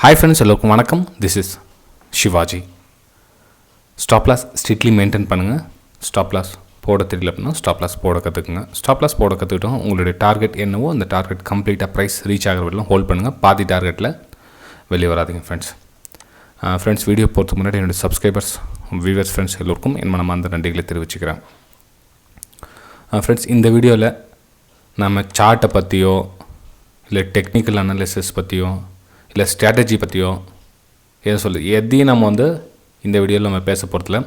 Hi friends, எல்லாருக்கும் வணக்கம். This is Shivaji. Stop loss strictly maintain பண்ணுங்க. Stop loss போட தெரியல அப்படின்னா stop loss போட கற்றுக்குங்க. Stop loss போட கற்றுக்கிட்டோம் உங்களுடைய டார்கெட் என்னவோ அந்த டார்கெட் கம்ப்ளீட்டாக ப்ரைஸ் ரீச் ஆகிற வரைக்கும் ஹோல்ட் பண்ணுங்கள். பாதி டார்கெட்டில் வெளியே வராதிங்க ஃப்ரெண்ட்ஸ். ஃப்ரெண்ட்ஸ் வீடியோ போகிறதுக்கு முன்னாடி என்னுடைய சப்ஸ்கிரைபர்ஸ் வியூவர்ஸ் ஃப்ரெண்ட்ஸ் எல்லோருக்கும் என் மனமார்ந்த நன்றிகளை தெரிவிச்சுக்கிறேன். ஃப்ரெண்ட்ஸ் இந்த வீடியோவில் நம்ம சார்ட்டை பற்றியோ இல்லை டெக்னிக்கல் அனாலிசிஸ் பற்றியோ இல்லை ஸ்ட்ராட்டஜி பற்றியோ எதையும் நம்ம இந்த வீடியோவில் நம்ம பேச போகிறதில்ல.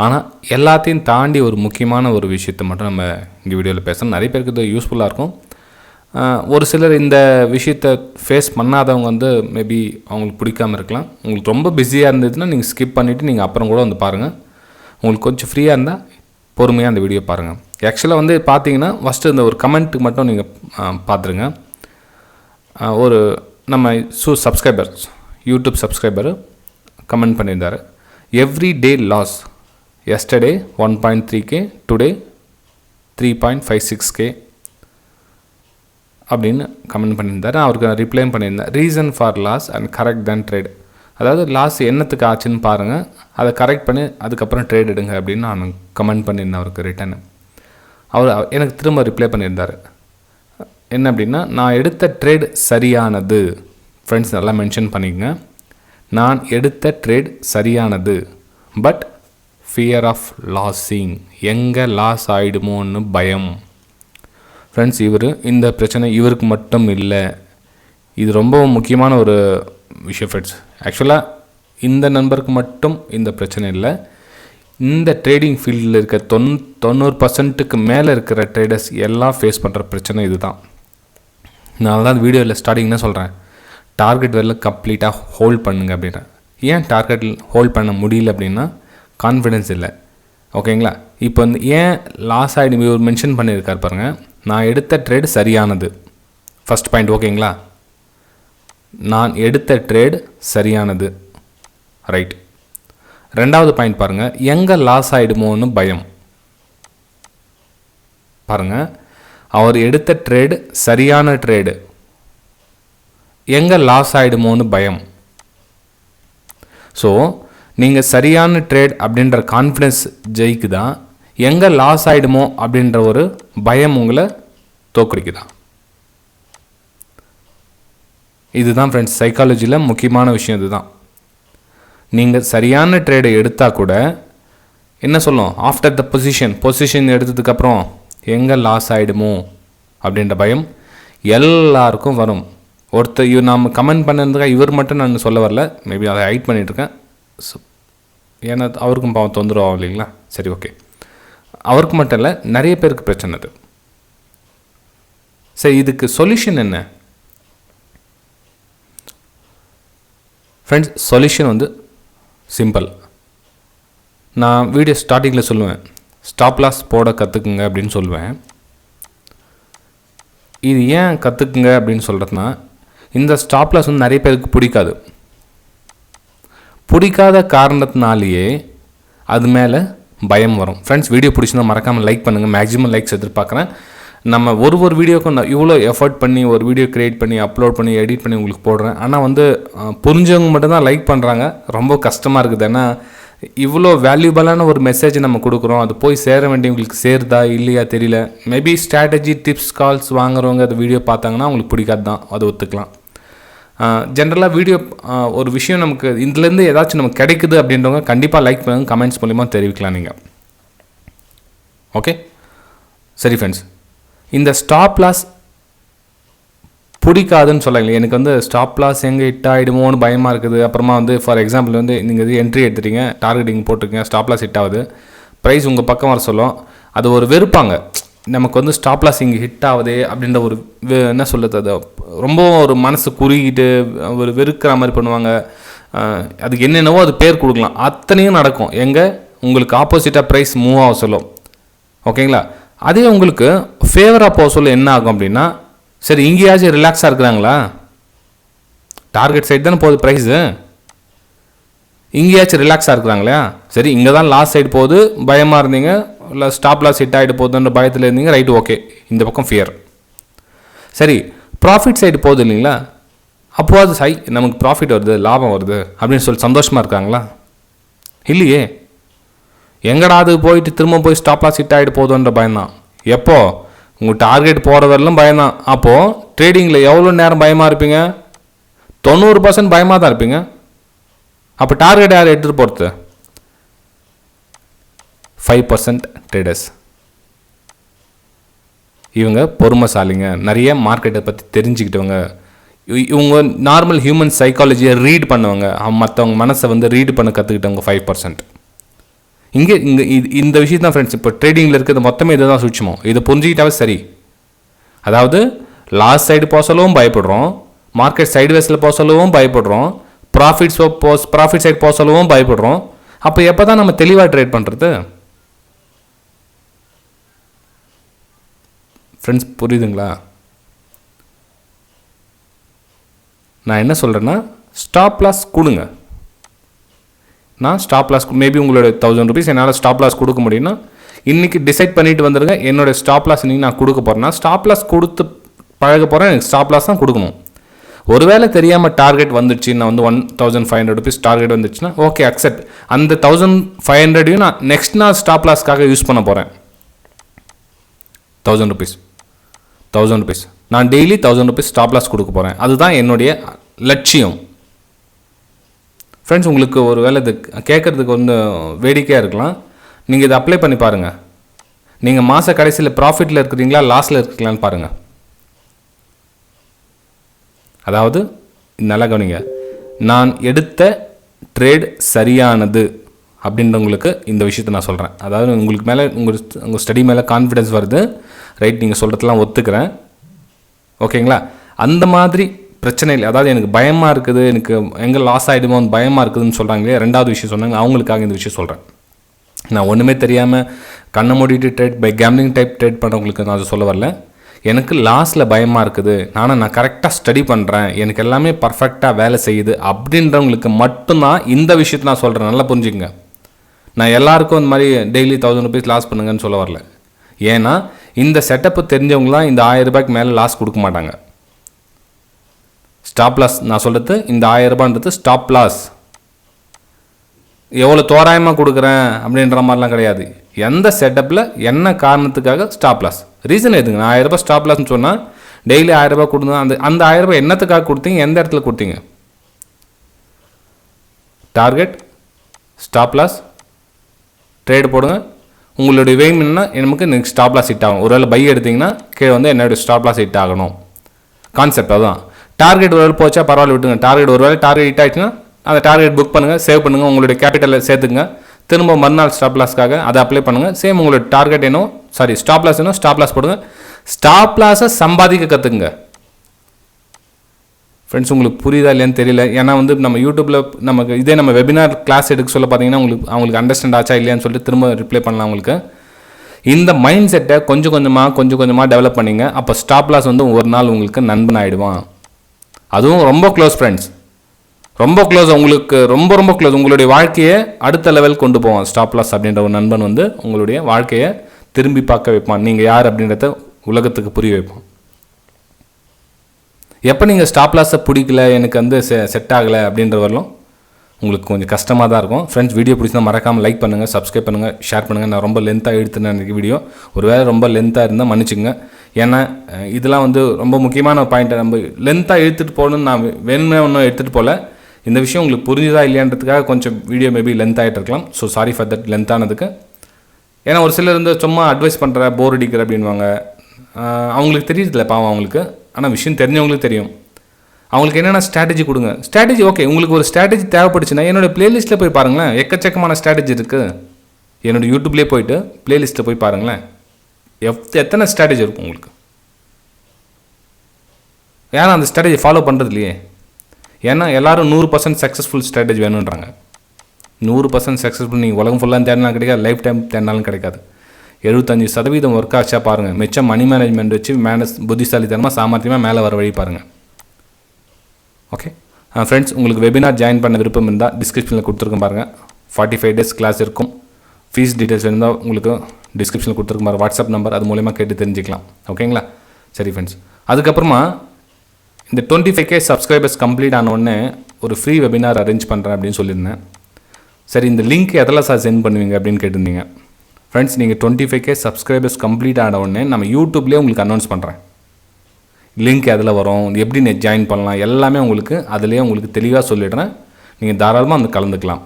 ஆனால் எல்லாத்தையும் தாண்டி ஒரு முக்கியமான ஒரு விஷயத்தை மட்டும் நம்ம இந்த வீடியோவில் பேசணும். நிறைய பேருக்கு இது யூஸ்ஃபுல்லாக இருக்கும். ஒரு சிலர் இந்த விஷயத்தை ஃபேஸ் பண்ணாதவங்க மேபி அவங்களுக்கு பிடிக்காமல் இருக்கலாம். உங்களுக்கு ரொம்ப பிஸியாக இருந்ததுன்னா நீங்கள் ஸ்கிப் பண்ணிவிட்டு நீங்கள் அப்புறம் கூட பாருங்கள். உங்களுக்கு கொஞ்சம் ஃப்ரீயாக இருந்தால் பொறுமையாக அந்த வீடியோ பாருங்கள். ஆக்சுவலாக பார்த்தீங்கன்னா ஃபஸ்ட்டு இந்த ஒரு கமெண்ட்டுக்கு மட்டும் நீங்கள் பார்த்துருங்க. ஒரு நம்ம சப்ஸ்கிரைபர் யூடியூப் சப்ஸ்கிரைபர் கமெண்ட் பண்ணியிருந்தார். Every day loss, yesterday 1.3K, today 3.56K அப்படின்னு கமெண்ட் பண்ணியிருந்தார். அவருக்கு நான் ரிப்ளை பண்ணியிருந்தேன். Reason for loss and correct then trade. அதாவது லாஸ் என்னத்துக்கு ஆச்சுன்னு பாருங்கள், அதை கரெக்ட் பண்ணி அதுக்கப்புறம் ட்ரேட் எடுங்க அப்படின்னு நான் கமெண்ட் பண்ணியிருந்தேன் அவருக்கு ரிட்டர்னு. அவர் எனக்கு திரும்ப ரிப்ளை பண்ணியிருந்தார். என்ன அப்படின்னா, நான் எடுத்த ட்ரேட் சரியானது. ஃப்ரெண்ட்ஸ் நல்லா மென்ஷன் பண்ணிக்கங்க. நான் எடுத்த ட்ரேட் சரியானது, பட் ஃபியர் ஆஃப் லாஸிங், எங்கே லாஸ் ஆகிடுமோன்னு பயம். ஃப்ரெண்ட்ஸ் இந்த பிரச்சனை இவருக்கு மட்டும் இல்லை, இது ரொம்ப முக்கியமான ஒரு விஷயம் ஃப்ரெண்ட்ஸ். ஆக்சுவலாக இந்த நண்பருக்கு மட்டும் இந்த பிரச்சனை இல்லை. இந்த ட்ரேடிங் ஃபீல்டில் இருக்க 90% மேலே இருக்கிற ட்ரேடர்ஸ் எல்லாம் ஃபேஸ் பண்ணுற பிரச்சனை இது தான். நான் தான் வீடியோவில் ஸ்டார்டிங்னா சொல்கிறேன், டார்கெட் வரல கம்ப்ளீட்டாக ஹோல்ட் பண்ணுங்க அப்படின்றேன். ஏன் டார்கெட் ஹோல்ட் பண்ண முடியல அப்படின்னா கான்ஃபிடென்ஸ் இல்லை. ஓகேங்களா? இப்போ ஏன் லாஸ் ஆகிடும் இவர் மென்ஷன் பண்ணியிருக்கார் பாருங்கள். நான் எடுத்த ட்ரேட் சரியானது, ஃபஸ்ட் பாயிண்ட். ஓகேங்களா? நான் எடுத்த ட்ரேட் சரியானது, ரைட். ரெண்டாவது பாயிண்ட் பாருங்கள், எங்கே லாஸ் ஆகிடுமோன்னு பயம். பாருங்கள், அவர் எடுத்த ட்ரேடு சரியான ட்ரேடு, எங்கே லாஸ் ஆகிடுமோன்னு பயம். ஸோ நீங்கள் சரியான ட்ரேட் அப்படின்ற கான்ஃபிடென்ஸ் ஜெயிக்குதான், எங்கே லாஸ் ஆகிடுமோ அப்படின்ற ஒரு பயம் உங்களை தோக்கடிக்குதான். இதுதான் ஃப்ரெண்ட்ஸ் சைக்காலஜியில் முக்கியமான விஷயம். இதுதான், நீங்கள் சரியான ட்ரேடை எடுத்தால் கூட என்ன சொல்லும், ஆஃப்டர் த பொசிஷன் எடுத்ததுக்கப்புறம் எங்கே லாஸ் ஆகிடுமோ அப்படின்ற பயம் எல்லாருக்கும் வரும். ஒருத்தர் நாம் கமெண்ட் பண்ணிருந்துக்காக இவர் மட்டும் நான் சொல்ல வரல, மேபி அதை ஹைட் பண்ணிகிட்ருக்கேன். ஏன்னா அவருக்கும் பாவம் தொந்தரவு ஆகும் இல்லைங்களா? சரி, ஓகே. அவருக்கு மட்டும் இல்லை, நிறைய பேருக்கு பிரச்சனை அது. சரி, இதுக்கு சொல்யூஷன் என்ன ஃப்ரெண்ட்ஸ்? Solution simple. நான் வீடியோ ஸ்டார்டிங்கில் சொல்லுவேன், ஸ்டாப் லாஸ் போட கற்றுக்குங்க அப்படின்னு சொல்லுவேன். இது ஏன் கற்றுக்குங்க அப்படின்னு சொல்கிறதுனா, இந்த ஸ்டாப் லாஸ் நிறைய பேருக்கு பிடிக்காத காரணத்தினாலேயே அது மேலே பயம் வரும். ஃப்ரெண்ட்ஸ் வீடியோ பிடிச்சிருந்தா மறக்காமல் லைக் பண்ணுங்கள். மேக்ஸிமம் லைக்ஸ் எதிர்பார்க்குறேன். நம்ம ஒரு வீடியோக்கும் நான் இவ்வளோ எஃபர்ட் பண்ணி ஒரு வீடியோ க்ரியேட் பண்ணி அப்லோட் பண்ணி எடிட் பண்ணி உங்களுக்கு போடுறேன். ஆனால் புரிஞ்சவங்க மட்டும்தான் லைக் பண்ணுறாங்க. ரொம்ப கஷ்டமாக இருக்குது. ஏன்னா இவ்வளோ வேல்யூபலான ஒரு மெசேஜ் நம்ம கொடுக்குறோம், அது போய் சேர வேண்டியவங்களுக்கு சேருதா இல்லையா தெரியல. மேபி ஸ்ட்ராட்டஜி டிப்ஸ் கால்ஸ் வாங்குறவங்க அந்த வீடியோ பார்த்தாங்கன்னா அவங்களுக்கு பிடிக்காது தான், அதை ஒத்துக்கலாம். ஜென்ரலாக வீடியோ ஒரு விஷயம் நமக்கு இதுலேருந்து ஏதாச்சும் நமக்கு கிடைக்குது அப்படின்றவங்க கண்டிப்பாக லைக் பண்ணுங்க, கமெண்ட்ஸ் மூலிமா தெரிவிக்கலாம் நீங்கள். ஓகே, சரி ஃப்ரெண்ட்ஸ், இந்த ஸ்டாப் லாஸ் பிடிக்காதுன்னு சொல்லலை. எனக்கு ஸ்டாப் லாஸ் எங்கே ஹிட் ஆகிடுமோன்னு பயமாக இருக்குது. அப்புறமா ஃபார் எக்ஸாம்பிள் நீங்கள் என்ட்ரி எடுத்துட்டீங்க, டார்கெட்டிங் போட்டிருக்கீங்க, ஸ்டாப் லாஸ் ஹிட் ஆகுது, ப்ரைஸ் உங்கள் பக்கம் வர சொல்லும். அது ஒரு வெறுப்பாங்க, நமக்கு ஸ்டாப் லாஸ் இங்கே ஹிட் ஆகுது அப்படின்ற ஒரு என்ன சொல்லுது, அது ரொம்ப ஒரு மனசு குறுகிட்டு ஒரு வெறுக்கிற மாதிரி பண்ணுவாங்க. அதுக்கு என்னென்னவோ அது பேர் கொடுக்கலாம், அத்தனையும் நடக்கும். எங்கே உங்களுக்கு ஆப்போசிட்டாக ப்ரைஸ் மூவ் ஆக சொல்லும். ஓகேங்களா? அதே உங்களுக்கு ஃபேவராக போக சொல்ல என்ன ஆகும் அப்படின்னா, சரி இங்கேயாச்சும் ரிலாக்ஸாக இருக்கிறாங்களா, டார்கெட் சைடு தானே போகுது ப்ரைஸு, இங்கேயாச்சும் ரிலாக்ஸாக இருக்கிறாங்களா, சரி இங்கே தான் லாஸ் சைடு போகுது பயமாக இருந்தீங்க, இல்லை ஸ்டாப் லாஸ் ஹிட் ஆகிட்டு போகுதுன்ற பயத்தில் இருந்தீங்க, ரைட்டு ஓகே, இந்த பக்கம் ஃபியர். சரி ப்ராஃபிட் சைடு போகுது இல்லைங்களா, அப்போது அது நமக்கு ப்ராஃபிட் வருது, லாபம் வருது அப்படின்னு சொல்லி சந்தோஷமாக இருக்காங்களா? இல்லையே. எங்கடா அது போயிட்டு திரும்ப போய் ஸ்டாப் லாஸ் ஹிட் ஆகிட்டு போதுன்ற பயம்தான். எப்போ உங்கள் டார்கெட் போகிற வரலும் பயம்தான். அப்போது ட்ரேடிங்கில் எவ்வளோ நேரம் பயமாக இருப்பீங்க? 90% பயமாக தான் இருப்பீங்க. அப்போ டார்கெட் யார் எடுத்துகிட்டு போகிறது? 5% ட்ரேடர்ஸ். இவங்க பொறுமைசாலிங்க, நிறைய மார்க்கெட்டை பற்றி தெரிஞ்சுக்கிட்டவங்க, இவங்க நார்மல் ஹியூமன் சைக்காலஜியை ரீட் பண்ணுவாங்க, மற்றவங்க மனசை வந்து ரீட் பண்ண கற்றுக்கிட்டவங்க 5%. இங்கே இந்த விஷயம் தான் ஃப்ரெண்ட்ஸ். இப்போ ட்ரேடிங்கில் இருக்கிறது மொத்தமே இதை தான் சூட்சமம். இதை புரிஞ்சுக்கிட்டாவே சரி. அதாவது லாஸ் சைடு போக சொல்லவும் பயப்படுறோம், மார்க்கெட் சைடுவேஸில் போக சொல்லவும் பயப்படுறோம், ப்ராஃபிட் சைடு போக சொல்லவும் பயப்படுறோம். அப்போ எப்போ தான் நம்ம தெளிவாக ட்ரேட் பண்ணுறது? ஃப்ரெண்ட்ஸ் புரியுதுங்களா? நான் என்ன சொல்கிறேன்னா, ஸ்டாப் லாஸ் கொடுங்க. நான் ஸ்டாப் லாஸ் மேபி உங்களோட 1000 rupees என்னால் ஸ்டாப் லாஸ் கொடுக்க முடியும்னா இன்றைக்கி டிசைட் பண்ணிவிட்டு வந்துடுங்க. என்னோடய ஸ்டாப் லாஸ் இன்றைக்கி நான் கொடுக்க போகிறேன்னா ஸ்டாப் லாஸ் கொடுத்து பழக போகிறேன். எனக்கு ஸ்டாப் லாஸ் தான் கொடுக்கணும். ஒருவேளை தெரியாமல் டார்கெட் வந்துடுச்சு, நான் வந்து 1500 rupees டார்கெட் வந்துடுச்சுன்னா ஓகே அக்செப்ட். அந்த 1500 நான் நெக்ஸ்ட் நான் ஸ்டாப் லாஸ்க்காக யூஸ் பண்ண போகிறேன். 1000 rupees நான் டெய்லி 1000 rupees ஸ்டாப் லாஸ் கொடுக்க போகிறேன். அதுதான் என்னுடைய லட்சியம். ஃப்ரெண்ட்ஸ், உங்களுக்கு ஒரு வேளை இது கேட்குறதுக்கு வந்து வேடிக்கையாக இருக்கலாம். நீங்கள் இதை அப்ளை பண்ணி பாருங்கள். நீங்கள் மாத கடைசியில் ப்ராஃபிட்டில் இருக்கிறீங்களா லாஸில் இருக்கிறீங்களான்னு பாருங்கள். அதாவது நல்லா கவனிங்க, நான் எடுத்த ட்ரேட் சரியானது அப்படின்றவங்களுக்கு இந்த விஷயத்தை நான் சொல்கிறேன். அதாவது உங்களுக்கு மேலே உங்கள் ஸ்டடி மேலே கான்ஃபிடென்ஸ் வருது, ரைட், நீங்கள் சொல்கிறதெல்லாம் ஒத்துக்கிறேன், ஓகேங்களா? அந்த மாதிரி பிரச்சனை இல்லை. அதாவது எனக்கு பயமாக இருக்குது, எனக்கு எங்கே லாஸ் ஆகிடுமோன்னு பயமாக இருக்குதுன்னு சொல்கிறாங்களே, ரெண்டாவது விஷயம் சொன்னாங்க, அவங்களுக்காக இந்த விஷயம் சொல்கிறேன். நான் ஒன்றுமே தெரியாமல் கண்ணை மூடிட்டு trade by gambling type trade பண்ணுறவங்களுக்கு நான் அதை சொல்ல வரல. எனக்கு லாஸில் பயமாக இருக்குது, நான் கரெக்டாக ஸ்டடி பண்ணுறேன், எனக்கு எல்லாமே பர்ஃபெக்டாக வேலை செய்யுது அப்படின்றவங்களுக்கு மட்டும்தான் இந்த விஷயத்தை நான் சொல்கிறேன். நல்லா புரிஞ்சுக்கங்க. நான் எல்லாருக்கும் இந்த மாதிரி டெய்லி 1000 rupees லாஸ் பண்ணுங்கன்னு சொல்ல வரல. ஏன்னா இந்த செட்டப்பு தெரிஞ்சவங்களாம் இந்த 1000 ரூபாய்க்கு மேலே லாஸ் கொடுக்க மாட்டாங்க. ஸ்டாப் லாஸ் நான் சொல்கிறது, இந்த 1000 ரூபான்றது ஸ்டாப் லாஸ். எவ்வளோ தோராயமாக கொடுக்குறேன் அப்படின்ற மாதிரிலாம் கிடையாது. எந்த செட்டப்பில் என்ன காரணத்துக்காக ஸ்டாப் லாஸ், ரீசன் எதுங்க? நான் 1000 ரூபாய் ஸ்டாப் லாஸ்ன்னு சொன்னால் டெய்லி 1000 ரூபாய் கொடுங்க. அந்த 1000 ரூபாய் என்னத்துக்காக கொடுத்தீங்க, எந்த இடத்துல கொடுத்தீங்க? டார்கெட், ஸ்டாப் லாஸ், ட்ரேட் போடுங்க. உங்களுடைய வெயிம் என்னன்னா, நமக்கு எனக்கு ஸ்டாப் லாஸ் ஹிட் ஆகணும். ஒருவேளை பை எடுத்திங்கன்னா கீழே வந்து என்னுடைய ஸ்டாப் லாஸ் ஹிட் ஆகணும். கான்செப்ட் அதுதான். டார்கெட் ஒரு வேலை போச்சா பரவாயில்ல விட்டுங்க. டார்கெட் ஒரு வேலை ஹிட் ஆகிடுச்சுன்னா அந்த டார்கெட் புக் பண்ணுங்கள், சேவ் பண்ணுங்கள், உங்களுடைய கேபிட்டலில் சேர்த்துங்க. திரும்ப மறுநாள் ஸ்டாப் லாஸ்க்காக அதை அப்ளை பண்ணுங்கள். சேம் உங்களோட target stop loss stop loss போடுங்க. ஸ்டாப் லாஸை சம்பாதிக்க கற்றுக்குங்க. ஃப்ரெண்ட்ஸ், உங்களுக்கு புரியுதா இல்லையான்னு தெரியல. ஏன்னா வந்து நம்ம யூடியூப்பில் நம்ம வெபினார் கிளாஸ் எடுக்க சொல்ல பார்த்தீங்கன்னா அவங்களுக்கு அண்டர்ஸ்டாண்ட் ஆச்சா இல்லையான்னு சொல்லிட்டு திரும்ப ரிப்ளை பண்ணலாம். உங்களுக்கு இந்த மைண்ட் செட்டை கொஞ்சம் கொஞ்சமாக டெவலப் பண்ணிங்க. அப்போ ஸ்டாப் லாஸ் வந்து ஒரு நாள் உங்களுக்கு நண்பன் ஆகிடுவான். அதுவும் ரொம்ப க்ளோஸ் ஃப்ரெண்ட்ஸ், ரொம்ப க்ளோஸ், உங்களுக்கு ரொம்ப க்ளோஸ். உங்களுடைய வாழ்க்கையை அடுத்த லெவல் கொண்டு போவான். ஸ்டாப் லாஸ் அப்படின்ற ஒரு நண்பன் வந்து உங்களுடைய வாழ்க்கையை திரும்பி பார்க்க வைப்பான். நீங்கள் யார் அப்படின்றத உலகத்துக்கு புரிய வைப்பான். எப்போ நீங்கள் ஸ்டாப் லாஸை பிடிக்கல, எனக்கு வந்து செட் ஆகலை அப்படின்ற வரலும் உங்களுக்கு கொஞ்சம் கஷ்டமாக தான் இருக்கும். ஃப்ரெண்ட்ஸ், வீடியோ பிடிச்சா மறக்காமல் லைக் பண்ணுங்கள், சப்ஸ்கிரைப் பண்ணுங்கள், ஷேர் பண்ணுங்கள். நான் ரொம்ப லென்த்தாக எடுத்துனேன் எனக்கு வீடியோ. ஒரு வேளை ரொம்ப லென்த்தாக இருந்தால் மன்னிச்சுங்க. ஏன்னா இதெல்லாம் வந்து ரொம்ப முக்கியமான பாயிண்ட்டை நம்ம லென்த்தாக எடுத்துகிட்டு போகணுன்னு நான் வேணுமே ஒன்றும் எடுத்துகிட்டு போகல. இந்த விஷயம் உங்களுக்கு புரிஞ்சுதா இல்லையான்றதுக்காக கொஞ்சம் வீடியோ மேபி லென்த் ஆகிட்டு இருக்கலாம். ஸோ சாரி ஃபார் தட் லென்த்தானதுக்கு. ஏன்னா ஒரு சிலர் வந்து சும்மா அட்வைஸ் பண்ணுற, போர் அடிக்கிற அப்படின்வாங்க. அவங்களுக்கு தெரியுதுல்ல பாவம் அவங்களுக்கு. ஆனால் விஷயம் தெரிஞ்சவங்களுக்கு தெரியும். அவங்களுக்கு என்னென்ன ஸ்ட்ராட்டஜி கொடுங்க. ஸ்ட்ராட்டஜி ஓகே, உங்களுக்கு ஒரு ஸ்ட்ராட்டஜி தேவைப்படுச்சுன்னா என்னோடய ப்ளேலிஸ்ட்டில் போய் பாருங்களேன். எக்கச்சக்கமான ஸ்ட்ராட்டஜி இருக்குது. என்னோடய யூடியூப்லேயே போய்ட்டு ப்ளேலிஸ்ட்டில் போய் பாருங்களேன். எத்தனை ஸ்ட்ராட்டஜி இருக்கும் உங்களுக்கு. ஏன்னா அந்த ஸ்ட்ராட்டஜி ஃபாலோ பண்ணுறது இல்லையே. ஏன்னா எல்லோரும் 100% சக்ஸஸ்ஃபுல் ஸ்ட்ராட்டஜி வேணுன்றாங்க. 100% சக்ஸஸ்ஃபுல் நீங்கள் உலகம் ஃபுல்லாக தேடினாலும் கிடைக்காது, லைஃப் டைம் தேடினாலும் கிடைக்காது. 75% ஒர்க் ஆச்சா பாருங்கள். மிச்சம் மணி மேனேஜ்மெண்ட் வச்சு புத்திசாலித்தனமாக சாமர்த்தியமாக மேலே வர வழி பாருங்கள். ஓகே ஃப்ரெண்ட்ஸ், உங்களுக்கு வெபினார் ஜாயின் பண்ண விருப்பம் இருந்தால் டிஸ்கிரிப்ஷனில் கொடுத்துருக்கோம் பாருங்கள். 45 days கிளாஸ் இருக்கும். ஃபீஸ் டீட்டெயில்ஸ் இருந்தால் உங்களுக்கு டிஸ்கிரிப்ஷனில் கொடுத்துருக்கோம் பாருங்கள். வாட்ஸ்அப் நம்பர், அது மூலயமா கேட்டு தெரிஞ்சுக்கலாம். ஓகேங்களா? சரி ஃப்ரெண்ட்ஸ், அதுக்கப்புறமா இந்த 25K சப்ஸ்கிரைபர்ஸ் கம்ப்ளீட் ஆன உடனே ஒரு ஃப்ரீ வெபினார் அரேஞ்ச் பண்ணுறேன் அப்படின்னு சொல்லியிருந்தேன். சரி, இந்த லிங்க் எதில் சார் சென்ட் பண்ணுவீங்க அப்படின்னு கேட்டிருந்தீங்க. ஃப்ரெண்ட்ஸ், நீங்கள் 25K சப்ஸ்கிரைபர்ஸ் கம்ப்ளீட் ஆன உடனே நம்ம யூடியூப்லேயே உங்களுக்கு அனௌன்ஸ் பண்ணுறேன். லிங்க் எதில் வரும், எப்படி நெட் ஜாயின் பண்ணலாம், எல்லாமே உங்களுக்கு அதிலே உங்களுக்கு தெளிவாக சொல்லிடுறேன். நீங்கள் தாராளமாக அந்த கலந்துக்கலாம்.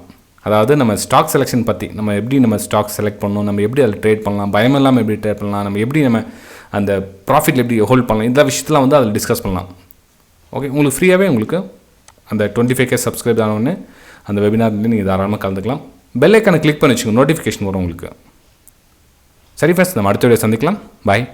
அதாவது நம்ம ஸ்டாக் செலெக்ஷன் பற்றி, நம்ம எப்படி நம்ம ஸ்டாக் செலக்ட் பண்ணணும், நம்ம எப்படி அதில் ட்ரேட் பண்ணலாம், பயம் இல்லாமல் எப்படி ட்ரேட் பண்ணலாம், நம்ம எப்படி நம்ம அந்த ப்ராஃபிட்டில் எப்படி ஹோல்ட் பண்ணலாம், இந்த விஷயத்தெலாம் வந்து அதில் டிஸ்கஸ் பண்ணலாம். ஓகே, உங்களுக்கு ஃப்ரீயாகவே உங்களுக்கு அந்த 25K சப்ஸ்கிரைப் ஆனவுடனே அந்த வெபினார்லேருந்து நீங்கள் தாராளமாக கலந்துக்கலாம். பெல் ஐக்கானை கிளிக் பண்ணி வச்சுக்கோங்க, நோட்டிஃபிகேஷன் வரும் உங்களுக்கு. சரி ஃப்ரெண்ட்ஸ், நம்ம அடுத்த வீடியோ சந்திக்கலாம். பாய்.